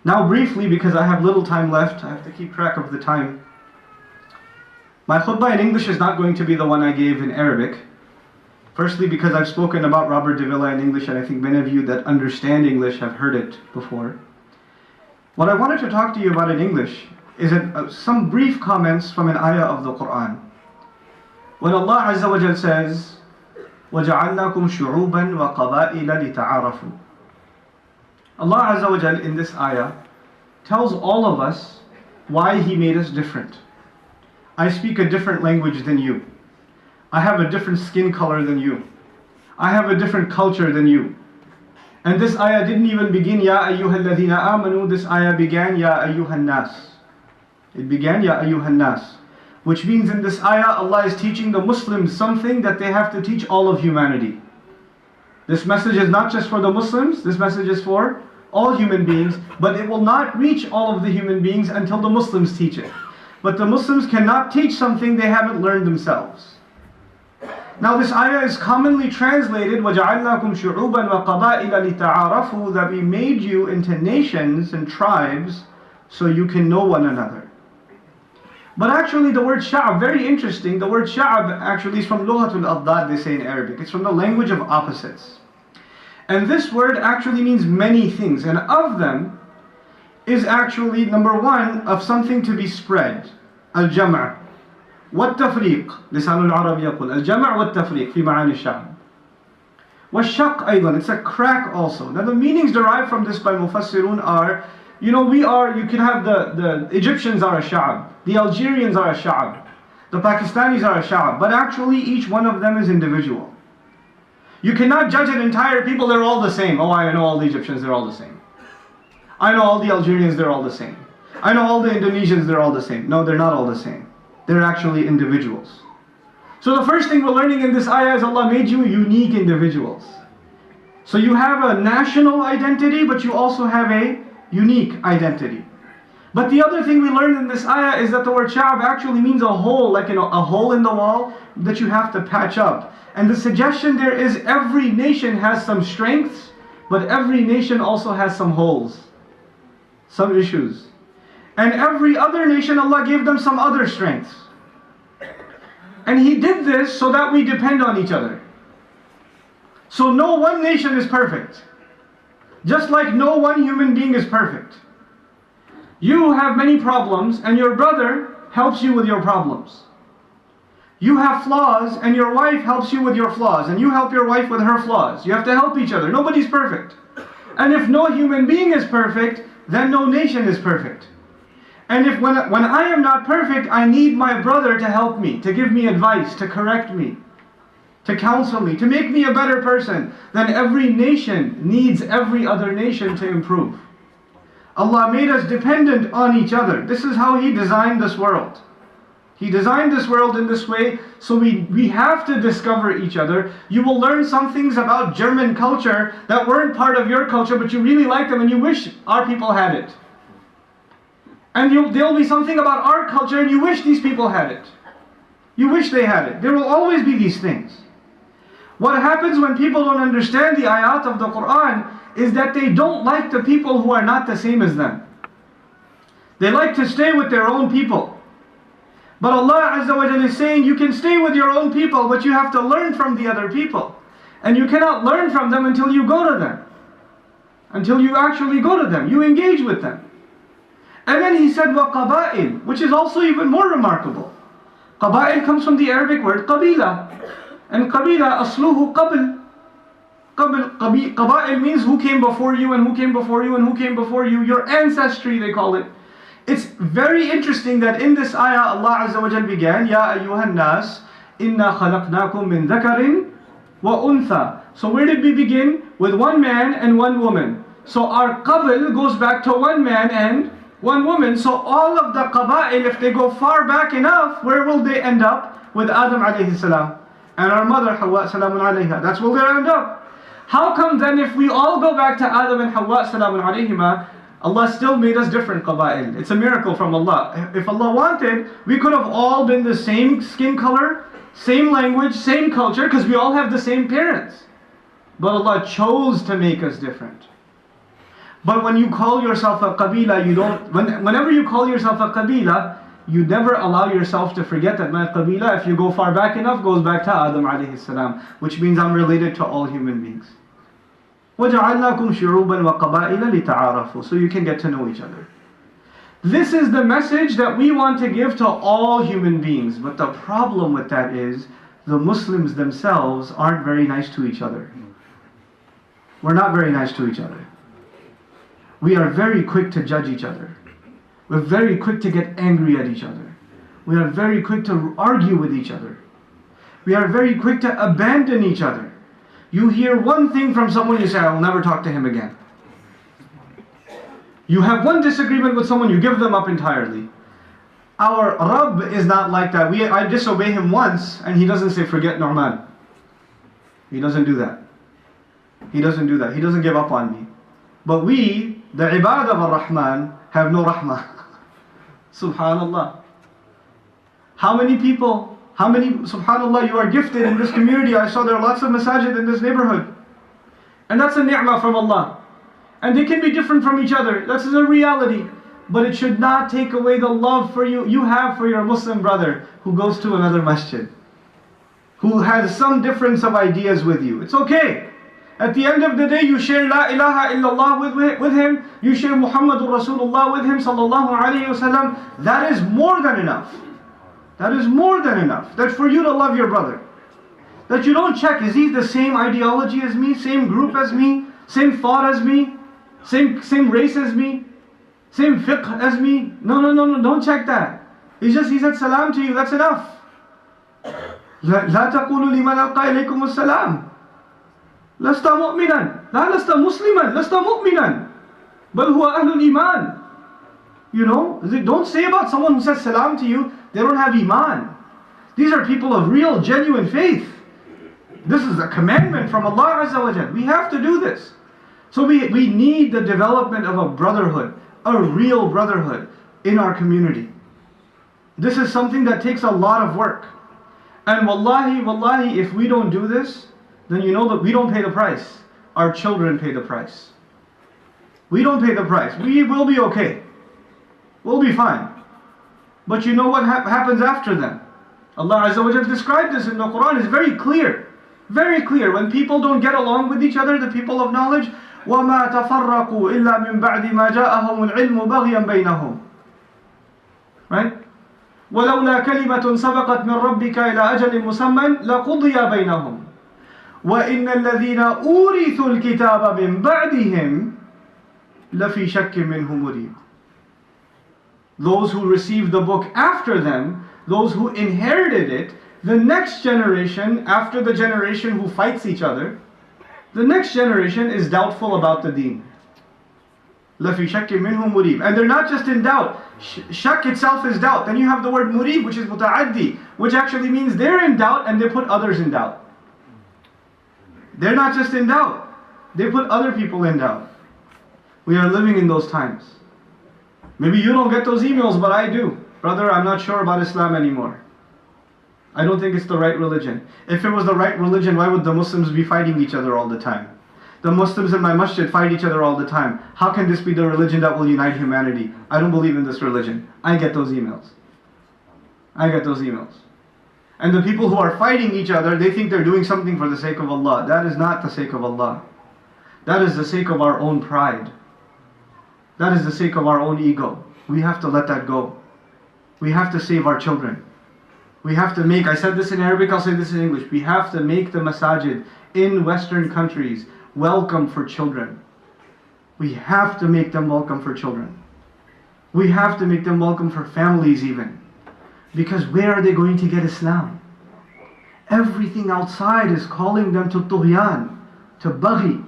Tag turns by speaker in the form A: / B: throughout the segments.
A: Now briefly, because I have little time left, I have to keep track of the time. My khutbah in English is not going to be the one I gave in Arabic. Firstly, because I've spoken about Robert de Villa in English, and I think many of you that understand English have heard it before. What I wanted to talk to you about in English is some brief comments from an ayah of the Qur'an. When Allah Azza wa Jal says, وَجَعَلْنَاكُمْ شُعُوبًا وَقَبَائِلَ لِتَعَارَفُوا. Allah Azza wa Jal in this ayah tells all of us why He made us different. I speak a different language than you. I have a different skin color than you. I have a different culture than you. And this ayah didn't even begin, Ya ayyuhal ladhina amanu. This ayah began, Ya ayyuhan nas. It began, Ya ayyuhan nas. Which means in this ayah, Allah is teaching the Muslims something that they have to teach all of humanity. This message is not just for the Muslims, this message is for all human beings, but it will not reach all of the human beings until the Muslims teach it. But the Muslims cannot teach something they haven't learned themselves. Now this ayah is commonly translated, وَجَعَلْنَاكُمْ شُعُوبًا وَقَبَائِلَ لِتَعَارَفُوا, that we made you into nations and tribes so you can know one another. But actually the word sha'ab, very interesting, the word sha'ab actually is from lughatul adad, they say in Arabic. It's from the language of opposites. And this word actually means many things, and of them is actually, number one, of something to be spread. Al-jama' والتفريق لسان العرب يقول الجمع والتفريق في معاني الشعب والشق أيضا, it's a crack also. Now the meanings derived from this by Mufassirun are, you can have the Egyptians are a sha'ab, the Algerians are a sha'ab, the Pakistanis are a sha'ab, but actually each one of them is individual. You cannot judge an entire people, they're all the same. Oh, I know all the Egyptians, they're all the same. I know all the Algerians, they're all the same. I know all the Indonesians, they're all the same. No, they're not all the same. They're actually individuals. So the first thing we're learning in this ayah is Allah made you unique individuals. So you have a national identity, but you also have a unique identity. But the other thing we learned in this ayah is that the word sha'ab actually means a hole, like a hole in the wall that you have to patch up. And the suggestion there is every nation has some strengths, but every nation also has some holes, some issues. And every other nation, Allah gave them some other strengths. And He did this so that we depend on each other. So no one nation is perfect. Just like no one human being is perfect. You have many problems and your brother helps you with your problems. You have flaws and your wife helps you with your flaws, and you help your wife with her flaws. You have to help each other. Nobody's perfect. And if no human being is perfect, then no nation is perfect. And if when I am not perfect, I need my brother to help me, to give me advice, to correct me, to counsel me, to make me a better person, then every nation needs every other nation to improve. Allah made us dependent on each other. This is how He designed this world. He designed this world in this way, so we have to discover each other. You will learn some things about German culture that weren't part of your culture, but you really like them and you wish our people had it. And there'll be something about our culture and you wish these people had it. You wish they had it. There will always be these things. What happens when people don't understand the ayat of the Qur'an is that they don't like the people who are not the same as them. They like to stay with their own people. But Allah Azza wa Jalla is saying, you can stay with your own people, but you have to learn from the other people. And you cannot learn from them until you go to them. Until you actually go to them. You engage with them. And then He said, وَقَبَائِلْ, which is also even more remarkable. Qaba'il comes from the Arabic word qabila. And qabila, asluhu qabl. Qaba'il means who came before you and who came before you and who came before you. Your ancestry, they call it. It's very interesting that in this ayah, Allah Azza wa Jal began, Ya ayyuhan nas, inna khalaqnakum min dhakarin wa untha. So where did we begin? With one man and one woman. So our qabl goes back to one man and one woman. So all of the qaba'il, if they go far back enough, where will they end up? With Adam alayhi salam and our mother Hawa salamun alayha. That's where they'll end up. How come then if we all go back to Adam and Hawa salamun alayhima, Allah still made us different qaba'il? It's a miracle from Allah. If Allah wanted, we could have all been the same skin color, same language, same culture, because we all have the same parents. But Allah chose to make us different. But when you call yourself a qabila, you don't, whenever you call yourself a qabila, you never allow yourself to forget that my qabila, if you go far back enough, goes back to Adam alayhi salam, which means I'm related to all human beings. وَجَعَلْنَاكُمْ شُعُوبًا وَقَبَائِلَ لِتَعَارَفُوا, so you can get to know each other. This is the message that we want to give to all human beings. But the problem with that is, the Muslims themselves aren't very nice to each other. We're not very nice to each other. We are very quick to judge each other. We're very quick to get angry at each other. We are very quick to argue with each other. We are very quick to abandon each other. You hear one thing from someone, you say, I will never talk to him again. You have one disagreement with someone, you give them up entirely. Our Rabb is not like that. I disobey him once, and he doesn't say, forget Nouman. He doesn't do that. He doesn't do that. He doesn't give up on me. But we, the Ibadah of Ar-Rahman, have no Rahmah. Subhanallah. How many people, subhanallah, you are gifted in this community. I saw there are lots of masajid in this neighborhood. And that's a ni'mah from Allah. And they can be different from each other. That's a reality. But it should not take away the love for you have for your Muslim brother who goes to another masjid, who has some difference of ideas with you. It's okay. At the end of the day, you share La ilaha illallah with him. You share Muhammadur Rasulullah with him, sallallahu alayhi wasallam. That is more than enough. That is more than enough. That for you to love your brother. That you don't check, is he the same ideology as me? Same group as me? Same thought as me? Same race as me? Same fiqh as me? No, don't check that. He said salam to you, that's enough. لا تقولوا لمن ألقى إليكم السلام لست مؤمنا لا لست مسلما لست مؤمنا بل هو أهل الإيمان. You know, don't say about someone who says salam to you, they don't have iman. These are people of real, genuine faith. This is a commandment from Allah Azza wa Jal. We have to do this. So we need the development of a brotherhood, a real brotherhood in our community. This is something that takes a lot of work. And wallahi, if we don't do this, then you know that we don't pay the price. Our children pay the price. We don't pay the price. We will be okay. We'll be fine. But you know what happens after them? Allah Azza wa Jalla described this in the Quran. It's very clear. Very clear. When people don't get along with each other, the people of knowledge, وَمَا تَفَرَّقُوا إِلَّا مِن بَعْدِ مَا جَاءَهُمُ الْعِلْمُ بَغْيًا بَيْنَهُم. Right? وَلَوْلَا كَلِمَةٌ سَبَقَتْ مِن رَبِّكَ إِلَى أَجَلٍ مُسَمًّى لَقُضِيَ بَيْنَهُم وَإِنَّ الَّذِينَ أُورِثُوا الْكِتَابَ مِن بَعْدِهِمْ لَفِي شَكٍّ مِّنْهُ مُرِيبٍ. Those who received the book after them, those who inherited it, the next generation, after the generation who fights each other, the next generation is doubtful about the deen. لَفِي شَكٍّ مِّنْهُ مُرِيبٍ. And they're not just in doubt. Shak itself is doubt. Then you have the word murib, which is muta'addi, which actually means they're in doubt and they put others in doubt. They're not just in doubt. They put other people in doubt. We are living in those times. Maybe you don't get those emails, but I do. Brother, I'm not sure about Islam anymore. I don't think it's the right religion. If it was the right religion, why would the Muslims be fighting each other all the time? The Muslims in my masjid fight each other all the time. How can this be the religion that will unite humanity? I don't believe in this religion. I get those emails. I get those emails. And the people who are fighting each other, they think they're doing something for the sake of Allah. That is not the sake of Allah. That is the sake of our own pride. That is the sake of our own ego. We have to let that go. We have to save our children. We have to make, I said this in Arabic, I'll say this in English. We have to make the masajid in Western countries welcome for children. We have to make them welcome for children. We have to make them welcome for families even. Because where are they going to get Islam? Everything outside is calling them to tughyan, to baghi.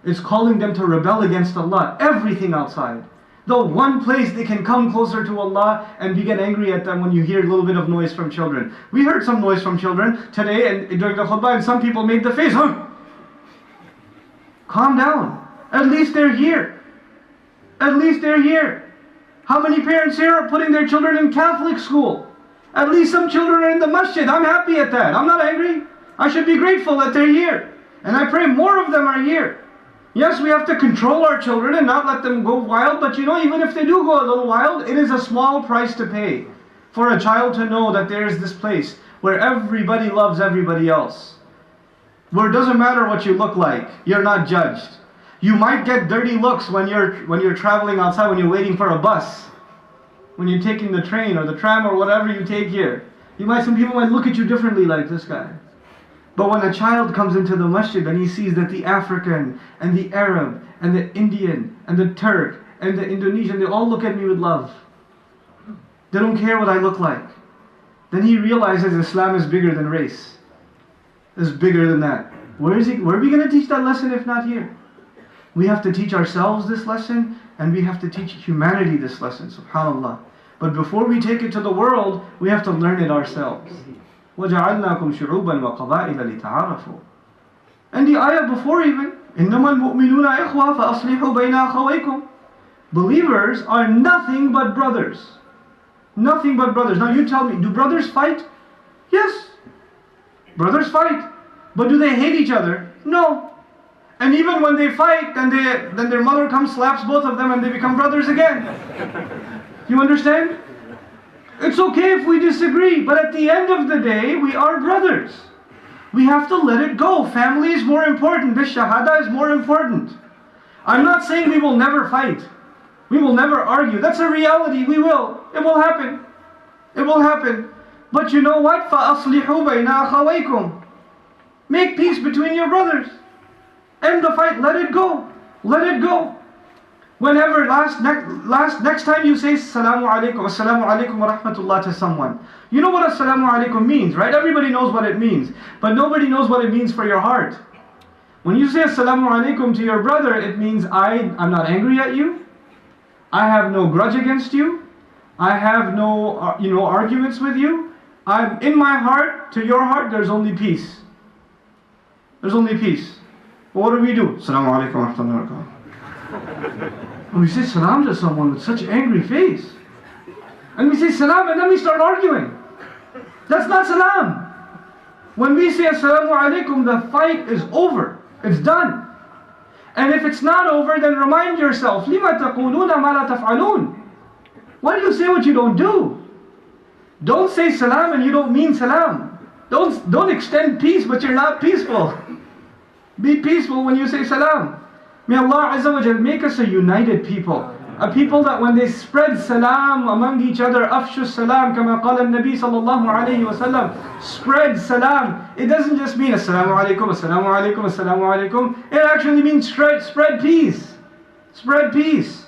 A: It's calling them to rebel against Allah. Everything outside. The one place they can come closer to Allah and we get angry at them when you hear a little bit of noise from children. We heard some noise from children today and during the khutbah, and some people made the face, huh? Calm down. At least they're here. At least they're here. How many parents here are putting their children in Catholic school? At least some children are in the masjid. I'm happy at that. I'm not angry. I should be grateful that they're here. And I pray more of them are here. Yes, we have to control our children and not let them go wild, but you know, even if they do go a little wild, it is a small price to pay for a child to know that there is this place where everybody loves everybody else. Where it doesn't matter what you look like, you're not judged. You might get dirty looks when you're traveling outside, when you're waiting for a bus, when you're taking the train or the tram or whatever you take here. Some people might look at you differently, like this guy. But when a child comes into the masjid and he sees that the African and the Arab and the Indian and the Turk and the Indonesian, they all look at me with love. They don't care what I look like. Then he realizes Islam is bigger than race. It's bigger than that. Where are we going to teach that lesson if not here? We have to teach ourselves this lesson, and we have to teach humanity this lesson, subhanAllah. But before we take it to the world, we have to learn it ourselves. وَجَعَلْنَاكُمْ شُعُوبًا وَقَبَائِلَ لِتَعَارَفُوا. And the ayah before even, إِنَّمَا الْمُؤْمِنُونَ إِخْوَةً فَأَصْلِحُوا بَيْنَ أَخَوَيْكُمْ. Believers are nothing but brothers. Nothing but brothers. Now you tell me, do brothers fight? Yes. Brothers fight. But do they hate each other? No. And even when they fight, then their mother comes, slaps both of them, and they become brothers again. You understand? It's okay if we disagree, but at the end of the day, we are brothers. We have to let it go. Family is more important. This shahada is more important. I'm not saying we will never fight. We will never argue. That's a reality. We will. It will happen. It will happen. But you know what? فَأَصْلِحُوا بَيْنَ أَخَوَيْكُمْ. Make peace between your brothers. End the fight. Let it go. Let it go. Whenever next time you say Assalamu alaikum wa rahmatullah to someone, you know what Assalamu alaikum means, right? Everybody knows what it means, but nobody knows what it means for your heart. When you say Assalamu alaikum to your brother, it means I'm not angry at you. I have no grudge against you. I have no arguments with you. I'm in my heart, to your heart, there's only peace. There's only peace. Well, what do? Assalamu alaikum wa rahmatullahi wa barakatuh. And we say salam to someone with such angry face. And we say salam and then we start arguing. That's not salam. When we say assalamu alaikum, the fight is over. It's done. And if it's not over, then remind yourself, لِمَ تَقُولُونَ مَا لَا تَفْعَلُونَ. Why do you say what you don't do? Don't say salam and you don't mean salam. Don't extend peace but you're not peaceful. Be peaceful when you say salam. May Allah Azza wa Jal make us a united people. A people that when they spread salam among each other, afshu salam, kama qala al-Nabi sallallahu alayhi wa sallam, spread salam. It doesn't just mean assalamu alaikum, assalamu alaikum, assalamu alaikum. It actually means spread peace. Spread peace.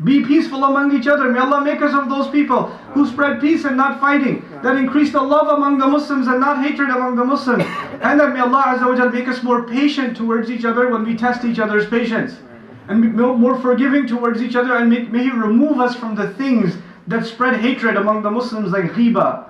A: Be peaceful among each other. May Allah make us of those people who spread peace and not fighting, that increase the love among the Muslims and not hatred among the Muslims. And that may Allah Azza wa Jal make us more patient towards each other when we test each other's patience. And more forgiving towards each other, and may He remove us from the things that spread hatred among the Muslims, like ghiba,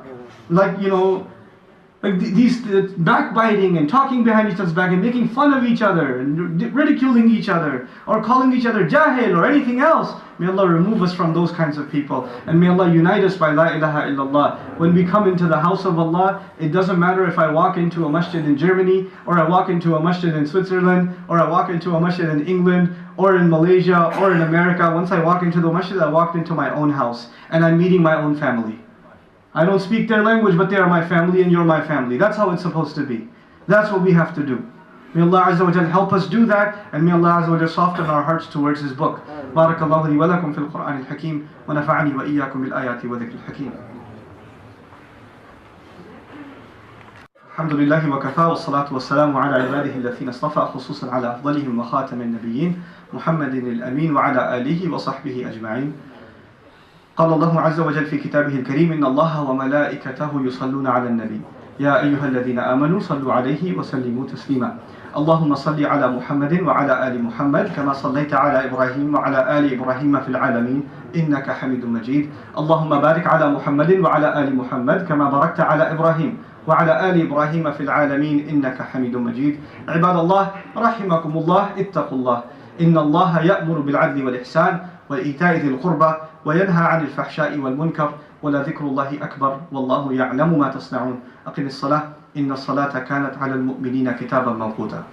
A: like these backbiting and talking behind each other's back and making fun of each other and ridiculing each other or calling each other jahil or anything else. May Allah remove us from those kinds of people, and may Allah unite us by La ilaha illallah. When we come into the house of Allah, it doesn't matter if I walk into a masjid in Germany, or I walk into a masjid in Switzerland, or I walk into a masjid in England, or in Malaysia, or in America. Once I walk into the masjid, I walked into my own house, and I'm meeting my own family. I don't speak their language, but they are my family and you're my family. That's how it's supposed to be. That's what we have to do. May Allah Azza wa Jal help us do that, and may Allah Azza wa Jal soften our hearts towards His book. Barakallahu li wa lakum fil Qur'an al-Hakim, wa nafa'ani wa iyyakum bil ayati wa dhikr al-Hakim. Alhamdulillahi wa kafa wa salatu wa salamu ala ibadihi alladhina istafa, khususan ala afdalihim wa khatamin nabiyyin, Muhammadin al-Amin wa ala alihi wa sahbihi ajma'in. قال الله عز وجل في كتابه الكريم إن الله وملائكته يصلون على النبي يا أيها الذين آمنوا صلوا عليه وسلموا تسليما اللهم صل على محمد وعلى آل محمد كما صليت على إبراهيم وعلى آل إبراهيم في العالمين إنك حميد مجيد اللهم بارك على محمد وعلى آل محمد كما باركت على إبراهيم وعلى آل إبراهيم في العالمين إنك حميد مجيد عباد الله رحمكم الله اتقوا الله إن الله يأمر بالعدل والإحسان وإيتاء ذي القربى وينهى عن الفحشاء والمنكر ولذكر الله أكبر والله يعلم ما تصنعون أقم الصلاة إن الصلاة كانت على المؤمنين كتابا موقوتا